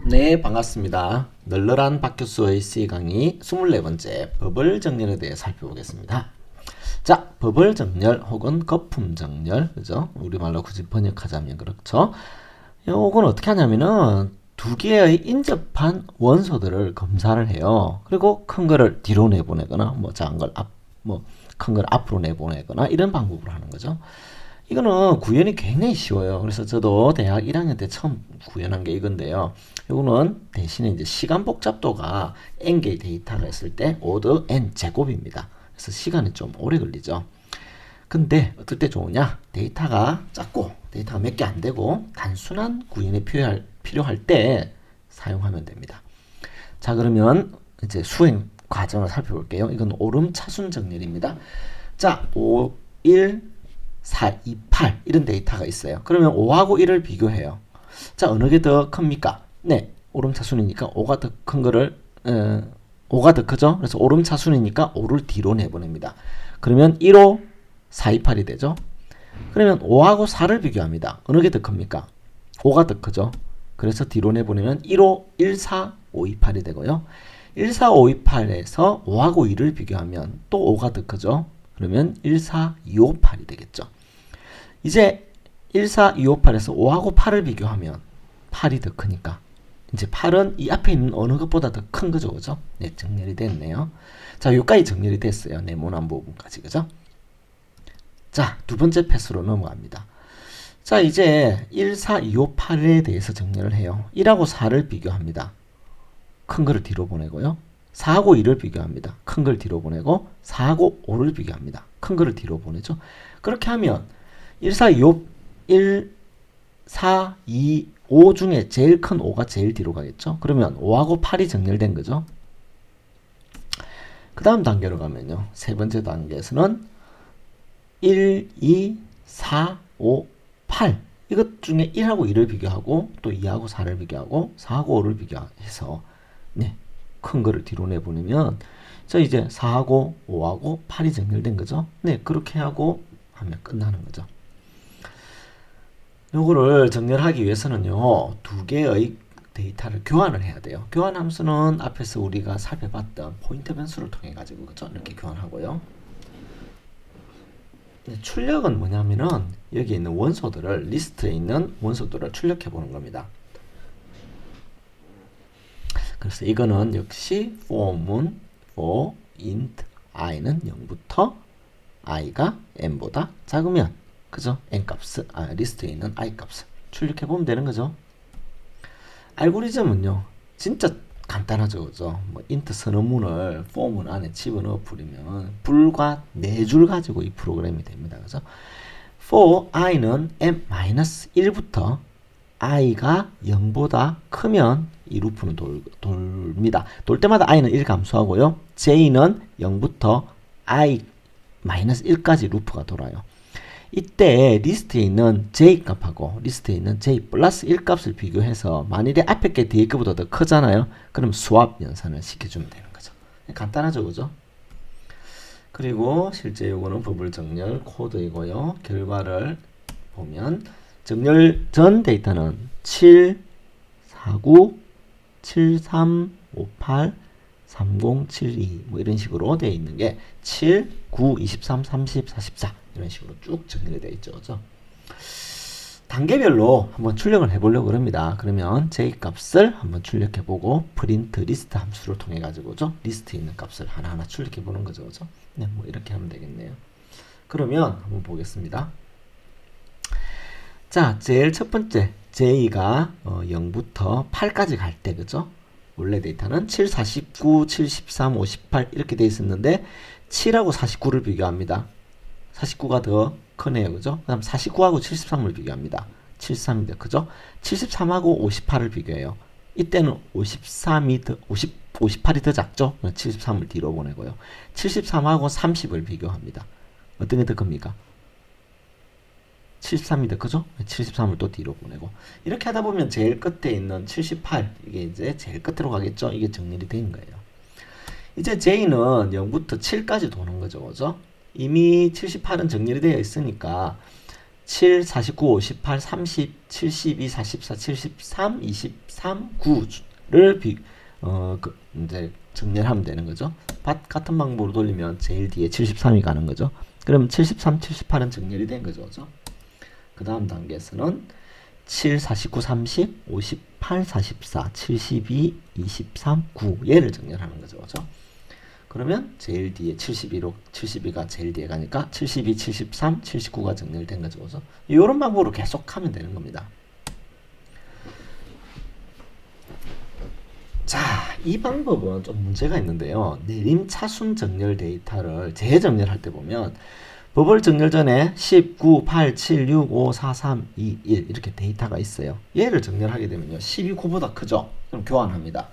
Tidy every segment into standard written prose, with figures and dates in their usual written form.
네, 반갑습니다. 널널한 박교수의 C 강의 24번째 버블 정렬에 대해 살펴보겠습니다. 자, 버블 정렬 혹은 거품 정렬, 그죠? 우리말로 굳이 번역하자면 그렇죠. 요건 어떻게 하냐면은 두 개의 인접한 원소들을 검사를 해요. 그리고 큰 거를 뒤로 내보내거나 뭐 작은 걸 큰 걸 앞으로 내보내거나 이런 방법으로 하는 거죠. 이거는 구현이 굉장히 쉬워요. 그래서 저도 대학 1학년 때 처음 구현한 게 이건데요. 이거는 대신에 이제 시간 복잡도가 n개의 데이터가 있을 때 오더 n 제곱입니다. 그래서 시간이 좀 오래 걸리죠. 근데 어떨 때 좋으냐? 데이터가 작고 데이터가 몇 개 안 되고 단순한 구현이 필요할 때 사용하면 됩니다. 자, 그러면 이제 수행 과정을 살펴볼게요. 이건 오름차순 정렬입니다. 자, 5, 1, 4, 2, 8 이런 데이터가 있어요. 그러면 5하고 1을 비교해요. 자, 어느 게 더 큽니까? 네, 오름차순이니까 5가 더 큰 거를 5가 더 크죠? 그래서 오름차순이니까 5를 뒤로 내보냅니다. 그러면 1호 428이 되죠? 그러면 5하고 4를 비교합니다. 어느 게 더 큽니까? 5가 더 크죠? 그래서 뒤로 내보내면 1호 14528이 되고요. 14528에서 5하고 2를 비교하면 또 5가 더 크죠? 그러면 14258이 되겠죠. 이제 14258에서 5하고 8을 비교하면 8이 더 크니까 이제 8은 이 앞에 있는 어느 것보다 더 큰 거죠. 그죠? 네, 정렬이 됐네요. 자, 여기까지 정렬이 됐어요. 네모난 부분까지. 그죠? 자, 두 번째 패스로 넘어갑니다. 자, 이제 14258에 대해서 정렬을 해요. 1하고 4를 비교합니다. 큰 거를 뒤로 보내고요. 4하고 2를 비교합니다. 큰 걸 뒤로 보내고 4하고 5를 비교합니다. 큰 거를 뒤로 보내죠. 그렇게 하면 1, 4, 2, 5, 1, 4, 2, 5 중에 제일 큰 5가 제일 뒤로 가겠죠. 그러면 5하고 8이 정렬된 거죠. 그 다음 단계로 가면요. 세 번째 단계에서는 1, 2, 4, 5, 8 이것 중에 1하고 2를 비교하고 또 2하고 4를 비교하고 4하고 5를 비교해서 네, 큰 거를 뒤로 내보내면 저 이제 4하고 5하고 8이 정렬된 거죠. 네, 그렇게 하고 하면 끝나는 거죠. 요거를 정렬하기 위해서는요, 두 개의 데이터를 교환을 해야 돼요. 교환 함수는 앞에서 우리가 살펴봤던 포인트 변수를 통해 가지고 그죠? 이렇게 교환하고요. 네, 출력은 뭐냐면은 여기 있는 원소들을 리스트에 있는 원소들을 출력해 보는 겁니다. 그래서 이거는 역시 for은 for int i는 0부터 i가 n보다 작으면 그죠? n 값을 리스트에 있는 i 값을 출력해 보면 되는 거죠. 알고리즘은요 진짜 간단하죠. 그죠? 뭐 int 선언문을 for문 안에 집어넣어 버리면 불과 4줄 가지고 이 프로그램이 됩니다. 그죠? for i는 n-1부터 i가 0보다 크면 이 루프는 돌립니다. 돌 때마다 i는 1 감소하고요. j는 0부터 i-1까지 루프가 돌아요. 이때 리스트에 있는 j 값하고 리스트에 있는 j 플러스 1 값을 비교해서 만일에 앞에 게 뒤에 거보다 더 크잖아요. 그럼 스왑 연산을 시켜주면 되는 거죠. 간단하죠. 그죠? 그리고 실제 요거는 버블 정렬 코드이고요. 결과를 보면 정렬 전 데이터는 7, 49, 73, 58, 30, 72 뭐 이런 식으로 되어 있는 게 7, 9, 23, 30, 44 이런 식으로 쭉 정렬이 되어 있죠. 그죠? 단계별로 한번 출력을 해보려고 합니다. 그러면 j 값을 한번 출력해보고 프린트 리스트 함수를 통해 가지고죠 리스트에 있는 값을 하나하나 출력해보는 거죠. 그죠? 네, 뭐 이렇게 하면 되겠네요. 그러면 한번 보겠습니다. 자, 제일 첫 번째 j가 0부터 8까지 갈 때 그죠? 원래 데이터는 7, 49, 73, 58 이렇게 돼 있었는데 7하고 49를 비교합니다. 49가 더 크네요. 그죠? 그 다음 49하고 73을 비교합니다. 73이 더 크죠? 73하고 58을 비교해요. 이때는 58이 더 작죠? 73을 뒤로 보내고요. 73하고 30을 비교합니다. 어떤 게 더 큽니까? 73이 더 크죠? 73을 또 뒤로 보내고 이렇게 하다 보면 제일 끝에 있는 78 이게 이제 제일 끝으로 가겠죠? 이게 정렬이 된 거예요. 이제 J는 0부터 7까지 도는 거죠. 그죠? 이미 78은 정렬이 되어 있으니까 7, 49, 58, 30, 72, 44, 73, 23, 9를 이제 정렬하면 되는 거죠. 같은 방법으로 돌리면 제일 뒤에 73이 가는 거죠. 그러면 73, 78은 정렬이 된 거죠. 그죠? 그 다음 단계에서는 7, 49, 30, 58, 44, 72, 23, 9 얘를 정렬하는 거죠. 그죠? 그러면 제일 뒤에 72가 제일 뒤에 가니까 72, 73, 79가 정렬된 거죠. 그죠? 이런 방법으로 계속 하면 되는 겁니다. 자, 이 방법은 좀 문제가 있는데요. 내림차순 정렬 데이터를 재정렬할 때 보면 버블 정렬 전에 10, 9, 8, 7, 6, 5, 4, 3, 2, 1 이렇게 데이터가 있어요. 얘를 정렬하게 되면요. 12, 9보다 크죠? 그럼 교환합니다.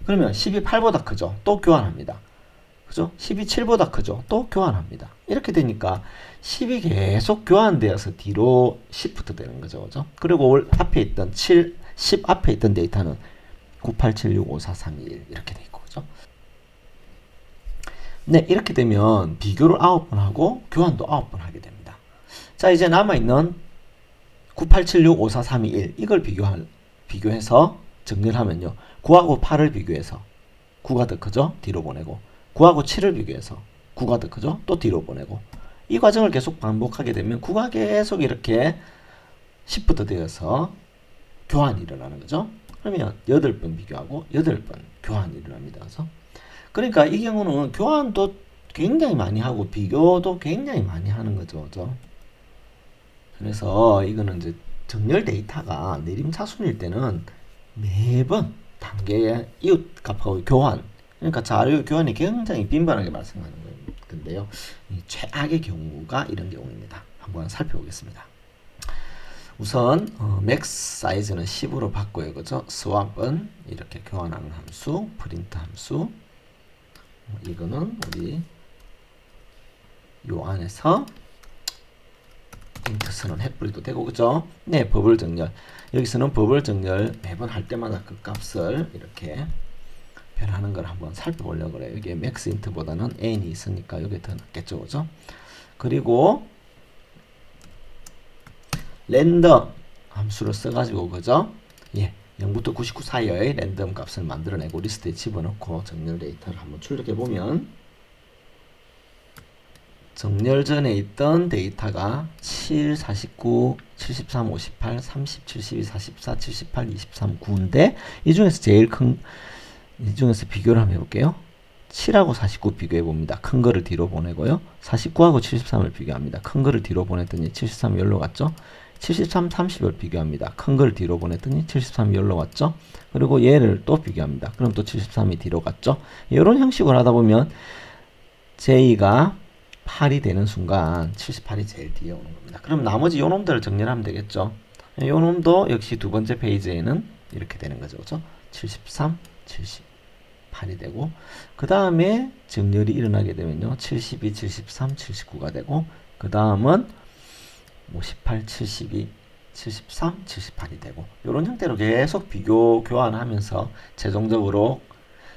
그러면 12, 8보다 크죠? 또 교환합니다. 그죠? 12, 7보다 크죠? 또 교환합니다. 이렇게 되니까 10이 계속 교환되어서 뒤로 시프트 되는 거죠. 그죠? 그리고 앞에 있던 7, 10 앞에 있던 데이터는 9, 8, 7, 6, 5, 4, 3, 2, 1 이렇게 돼 있고, 그죠? 네, 이렇게 되면 비교를 9번 하고 교환도 9번 하게 됩니다. 자, 이제 남아있는 9, 8, 7, 6, 5, 4, 3, 2, 1 이걸 비교해서 정렬하면요. 9하고 8을 비교해서 9가 더 크죠? 뒤로 보내고 9하고 7을 비교해서 9가 더 크죠? 또 뒤로 보내고 이 과정을 계속 반복하게 되면 9가 계속 이렇게 시프트 되어서 교환이 일어나는 거죠. 그러면 8번 비교하고 8번 교환이 일어납니다. 그래서 그러니까 이 경우는 교환도 굉장히 많이 하고 비교도 굉장히 많이 하는 거죠. 그죠? 그래서 이거는 이제 정렬 데이터가 내림차순일 때는 매번 단계의 이웃 값하고 교환, 그러니까 자료 교환이 굉장히 빈번하게 발생하는 건데요. 이 최악의 경우가 이런 경우입니다. 한번 살펴보겠습니다. 우선 맥스 사이즈는 10으로 바꿔요. 그죠? 스왑은 이렇게 교환하는 함수, 프린트 함수. 이거는 우리 요 안에서 인트 선언 해버려도 되고, 그죠? 네, 버블 정렬. 여기서는 버블 정렬 매번 할 때마다 그 값을 이렇게 변하는 걸 한번 살펴보려고 그래요. 여기에 맥스 인트보다는 n이 있으니까 여기 더 낫겠죠, 그죠? 그리고 랜덤 함수를 써가지고, 그죠? 예, 0부터 99 사이의 랜덤 값을 만들어내고 리스트에 집어넣고 정렬 데이터를 한번 출력해보면 정렬 전에 있던 데이터가 7, 49, 73, 58, 30, 72, 44, 78, 23, 9인데 이 중에서 제일 큰, 이 중에서 비교를 한번 해볼게요. 7하고 49 비교해봅니다. 큰 거를 뒤로 보내고요. 49하고 73을 비교합니다. 큰 거를 뒤로 보냈더니 73이 여기로 갔죠. 73, 30을 비교합니다. 큰 걸 뒤로 보냈더니 73이 여기로 갔죠. 그리고 얘를 또 비교합니다. 그럼 또 73이 뒤로 갔죠. 이런 형식으로 하다 보면 J가 8이 되는 순간 78이 제일 뒤에 오는 겁니다. 그럼 나머지 요 놈들을 정렬하면 되겠죠. 요 놈도 역시 두 번째 페이지에는 이렇게 되는 거죠. 그죠? 73, 78이 되고 그 다음에 정렬이 일어나게 되면요. 72, 73, 79가 되고 그 다음은 58, 72, 73, 78이 되고 이런 형태로 계속 비교 교환하면서 최종적으로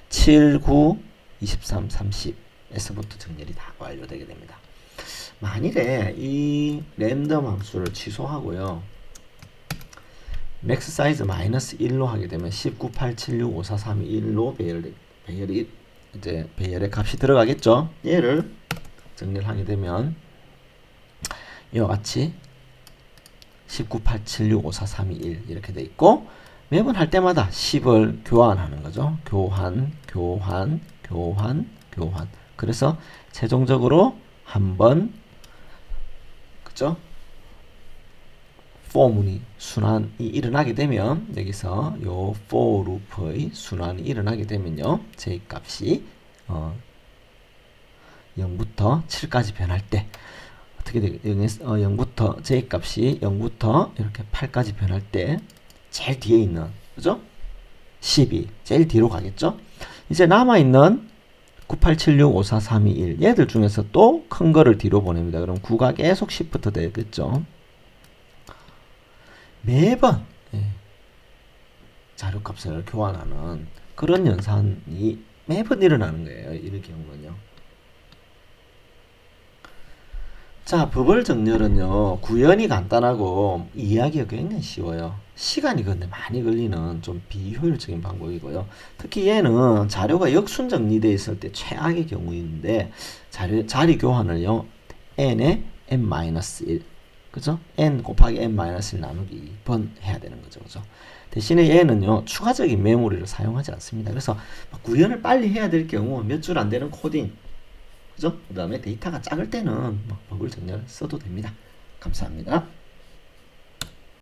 7, 9, 23, 30 에서부터 정렬이 다 완료되게 됩니다. 만일에 이 랜덤 함수를 취소하고요. 맥스 사이즈 마이너스 1로 하게 되면 19, 8, 7, 6, 5, 4, 3, 2, 1로 배열의 값이 들어가겠죠. 얘를 정렬하게 되면 이와 같이 19, 8, 7, 6, 5, 4, 3, 2, 1 이렇게 돼 있고 매번 할 때마다 10을 교환하는 거죠. 교환, 교환, 교환, 교환. 그래서 최종적으로 한번 그죠? for 순환이 일어나게 되면 여기서 요 for loop의 순환이 일어나게 되면요. j 값이 0부터 7까지 변할 때 어떻게 되겠어요? 0부터 j 값이 0부터 이렇게 8까지 변할 때 제일 뒤에 있는 그죠? 12 제일 뒤로 가겠죠? 이제 남아 있는 9876, 54, 3, 2, 1 얘들 중에서 또 큰 거를 뒤로 보냅니다. 그럼 9가 계속 시프트 되겠죠. 매번 자료값을 교환하는 그런 연산이 매번 일어나는 거예요. 이런 경우는요. 자, 버블 정렬은요, 구현이 간단하고 이해하기가 굉장히 쉬워요. 시간이 근데 많이 걸리는 좀 비효율적인 방법이고요. 특히 얘는 자료가 역순 정리되어 있을 때 최악의 경우인데, 자리 교환을요, n에 n-1, 그죠? n 곱하기 n-1 나누기 2번 해야 되는 거죠. 그죠? 대신에 얘는요, 추가적인 메모리를 사용하지 않습니다. 그래서 구현을 빨리 해야 될 경우 몇 줄 안 되는 코딩, 그죠? 그 다음에 데이터가 작을 때는 버블 정렬 써도 됩니다. 감사합니다.